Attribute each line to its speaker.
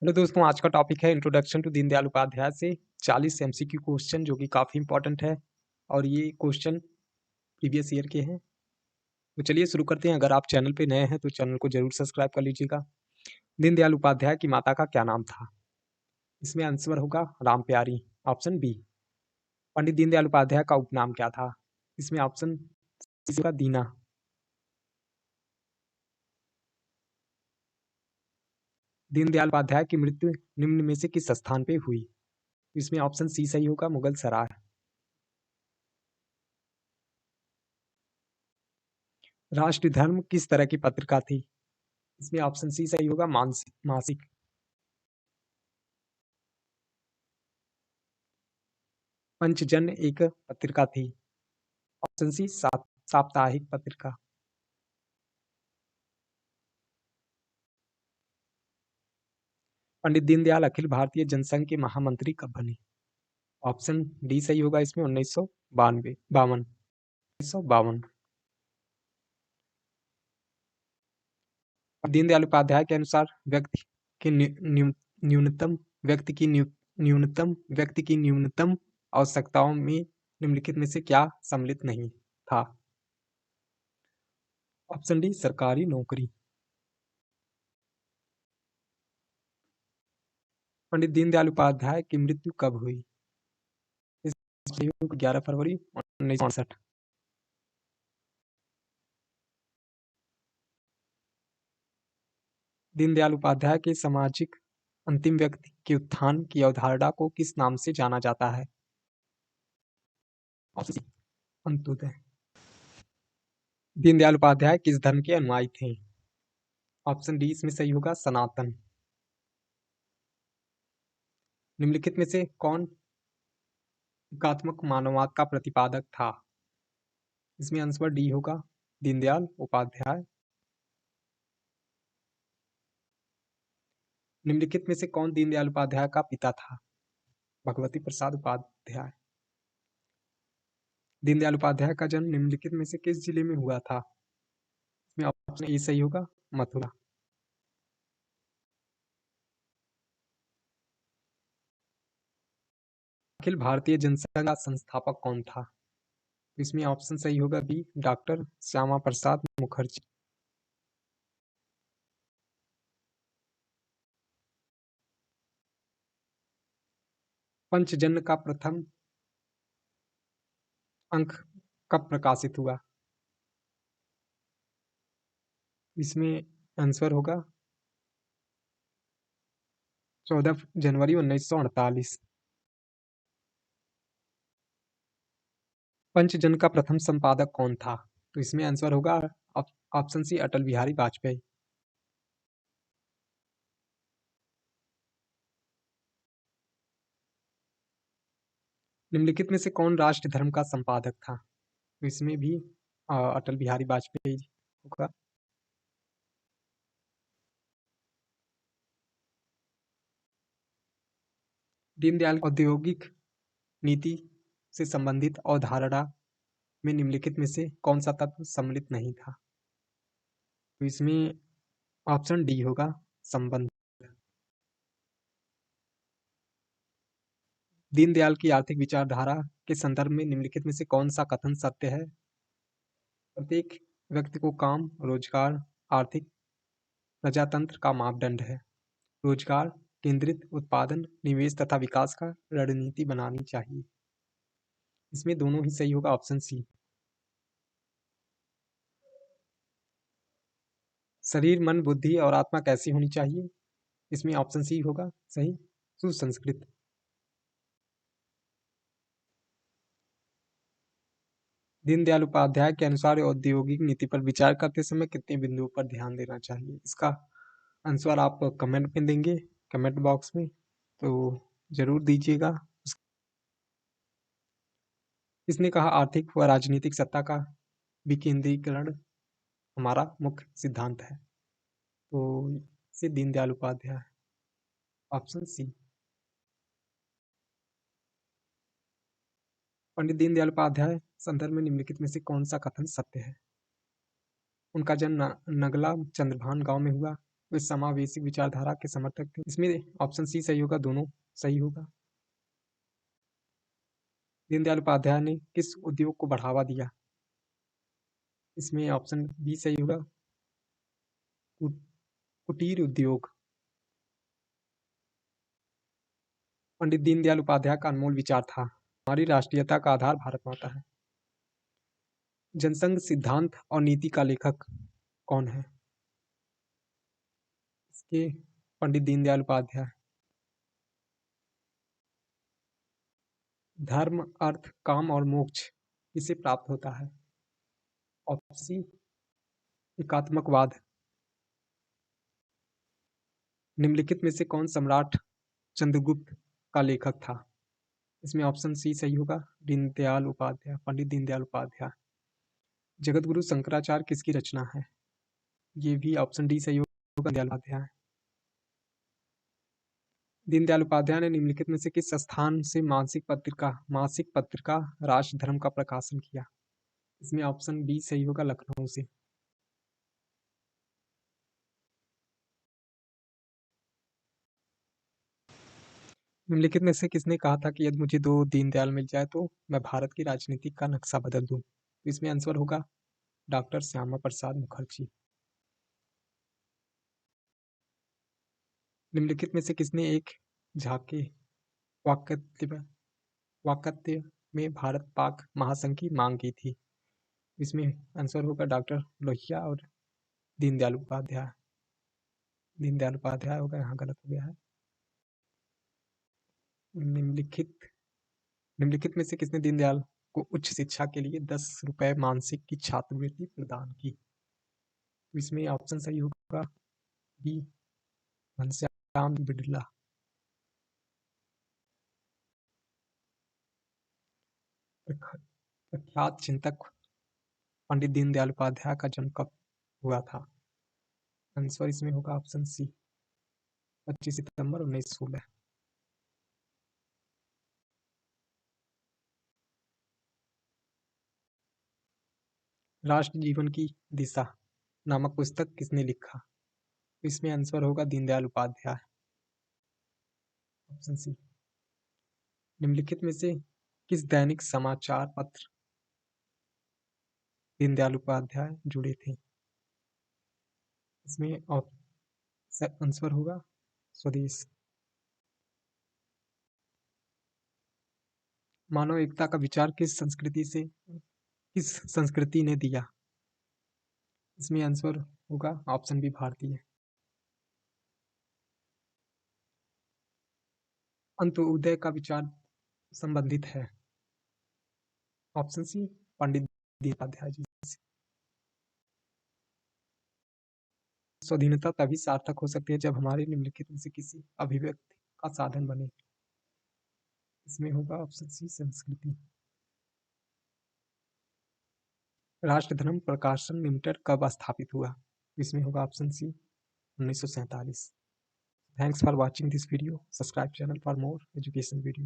Speaker 1: Hello दोस्तों, आज का टॉपिक है इंट्रोडक्शन टू दीनदयाल उपाध्याय से 40 एमसीक्यू क्वेश्चन जो कि काफ़ी इंपॉर्टेंट है और ये क्वेश्चन प्रीवियस ईयर के हैं। तो चलिए शुरू करते हैं। अगर आप चैनल पे नए हैं तो चैनल को जरूर सब्सक्राइब कर लीजिएगा। दीनदयाल उपाध्याय की माता का क्या नाम था? इसमें आंसर होगा राम प्यारी, ऑप्शन बी। पंडित दीनदयाल उपाध्याय का उपनाम क्या था? इसमें ऑप्शन सी होगा दीना। दीनदयाल उपाध्याय की मृत्यु निम्न में से किस स्थान पे हुई? इसमें ऑप्शन सी सही होगा, मुगल सराय। राष्ट्र धर्म किस तरह की पत्रिका थी? इसमें ऑप्शन सी सही होगा, मानसिक मासिक। पंचजन्य एक पत्रिका थी। ऑप्शन सी साप्ताहिक पत्रिका। पंडित दीनदयाल अखिल भारतीय जनसंघ के महामंत्री कब बने? ऑप्शन डी सही होगा, इसमें 1952। दीनदयाल उपाध्याय के अनुसार व्यक्ति के न्यूनतम व्यक्ति की न्यूनतम आवश्यकताओं में निम्नलिखित में से क्या सम्मिलित नहीं था? ऑप्शन डी सरकारी नौकरी। पंडित दीनदयाल उपाध्याय की मृत्यु कब हुई? 11 फरवरी 1962। दीनदयाल उपाध्याय के सामाजिक अंतिम व्यक्ति के उत्थान की अवधारणा को किस नाम से जाना जाता है? अंत्योदय। दीनदयाल उपाध्याय किस धर्म के अनुयायी थे? ऑप्शन डी इसमें सही होगा, सनातन। निम्नलिखित में से कौन एकात्मक मानववाद का प्रतिपादक था? इसमें आंसर डी होगा, दीनदयाल उपाध्याय। निम्नलिखित में से कौन दीनदयाल उपाध्याय का पिता था? भगवती प्रसाद उपाध्याय। दीनदयाल उपाध्याय का जन्म निम्नलिखित में से किस जिले में हुआ था? इसमें ऑप्शन ए सही होगा, मथुरा। अखिल भारतीय जनसंघ का संस्थापक कौन था? इसमें ऑप्शन सही होगा बी, डॉक्टर श्यामा प्रसाद मुखर्जी। पंचजन्य का प्रथम अंक कब प्रकाशित हुआ? इसमें आंसर होगा 14 जनवरी 1948। पंचजन्य का प्रथम संपादक कौन था? तो इसमें आंसर होगा ऑप्शन सी, अटल बिहारी वाजपेयी। निम्नलिखित में से कौन राष्ट्र धर्म का संपादक था? तो इसमें भी अटल बिहारी वाजपेयी होगा। दीनदयाल औद्योगिक नीति से संबंधित अवधारणा में निम्नलिखित में से कौन सा तत्व सम्मिलित नहीं था? तो इसमें ऑप्शन डी होगा, संबंध। दीनदयाल की आर्थिक विचारधारा के संदर्भ में निम्नलिखित में से कौन सा कथन सत्य है? प्रत्येक व्यक्ति को काम, रोजगार, आर्थिक प्रजातंत्र का मापदंड है। रोजगार केंद्रित उत्पादन, निवेश तथा विकास का रणनीति बनानी चाहिए। इसमें दोनों ही सही होगा, ऑप्शन सी। शरीर, मन, बुद्धि और आत्मा कैसी होनी चाहिए? इसमें ऑप्शन सी होगा सही, सुसंस्कृत। दीनदयाल उपाध्याय के अनुसार औद्योगिक नीति पर विचार करते समय कितने बिंदुओं पर ध्यान देना चाहिए? इसका आंसर आप कमेंट में देंगे, कमेंट बॉक्स में, तो जरूर दीजिएगा। इसने कहा आर्थिक व राजनीतिक सत्ता का विकेंद्रीकरण हमारा मुख्य सिद्धांत है। तो से दीनदयाल उपाध्याय, ऑप्शन सी। पंडित दीनदयाल उपाध्याय संदर्भ में निम्नलिखित में से कौन सा कथन सत्य है? उनका जन्म नगला चंद्रभान गांव में हुआ। वे समावेशी विचारधारा के समर्थक थे। इसमें ऑप्शन सी सही होगा, दोनों सही होगा। दीनदयाल उपाध्याय ने किस उद्योग को बढ़ावा दिया? इसमें ऑप्शन बी सही होगा, कुटीर उद्योग। पंडित दीनदयाल उपाध्याय का अनमोल विचार था, हमारी राष्ट्रीयता का आधार भारत माता है। जनसंघ सिद्धांत और नीति का लेखक कौन है? इसके पंडित दीनदयाल उपाध्याय। धर्म, अर्थ, काम और मोक्ष किसे प्राप्त होता है? ऑप्शन सी एकात्मकवाद। निम्नलिखित में से कौन सम्राट चंद्रगुप्त का लेखक था? इसमें ऑप्शन सी सही होगा, दीनदयाल उपाध्याय, पंडित दीनदयाल उपाध्याय। जगत गुरु शंकराचार्य किसकी रचना है? ये भी ऑप्शन डी सही होगा, दीनदयाल उपाध्याय। दीनदयाल उपाध्याय ने निम्नलिखित में से किस स्थान से मासिक पत्रिका राष्ट्रधर्म का प्रकाशन किया? इसमें ऑप्शन बी सही होगा, लखनऊ से। निम्नलिखित में से किसने कहा था कि यदि मुझे 2 दीनदयाल मिल जाए तो मैं भारत की राजनीति का नक्शा बदल दूं? इसमें आंसर होगा डॉक्टर श्यामा प्रसाद मुखर्जी। निम्नलिखित में से किसने एक झाके वाकत्य वाकत्य में भारत पाक महासंघ की मांग की थी? इसमें आंसर होगा डॉक्टर लोहिया और दीनदयाल उपाध्याय। दीनदयाल उपाध्याय होगा, यहाँ गलत हो गया है। निम्नलिखित निम्नलिखित में से किसने दीनदयाल को उच्च शिक्षा के लिए 10 रुपए मासिक की छात्रवृत्ति प्रदान की? इसमें ऑप्शन सही होगा बी घनश्याम बिड़ला। प्रख्यात चिंतक पंडित दीनदयाल उपाध्याय का जन्म कब हुआ था? आंसर इसमें होगा ऑप्शन सी 25 सितंबर 1916। राष्ट्र जीवन की दिशा नामक पुस्तक किसने लिखा? इसमें आंसर होगा दीनदयाल उपाध्याय, ऑप्शन सी। निम्नलिखित में से किस दैनिक समाचार पत्र दीनदयाल उपाध्याय जुड़े थे? इसमें आंसर होगा स्वदेश। मानव एकता का विचार किस संस्कृति ने दिया? इसमें आंसर होगा ऑप्शन बी भारतीय। अंत्योदय का विचार संबंधित है? ऑप्शन सी पंडित दीनदयाल जी से। स्वाधीनता तभी सार्थक हो सकती है जब हमारे निम्नलिखित में से किसी अभिव्यक्ति का साधन बने। इसमें होगा ऑप्शन सी संस्कृति। राष्ट्रधर्म प्रकाशन लिमिटेड कब स्थापित हुआ? इसमें होगा option C 1947। Thanks for watching this video. Subscribe channel for more education video.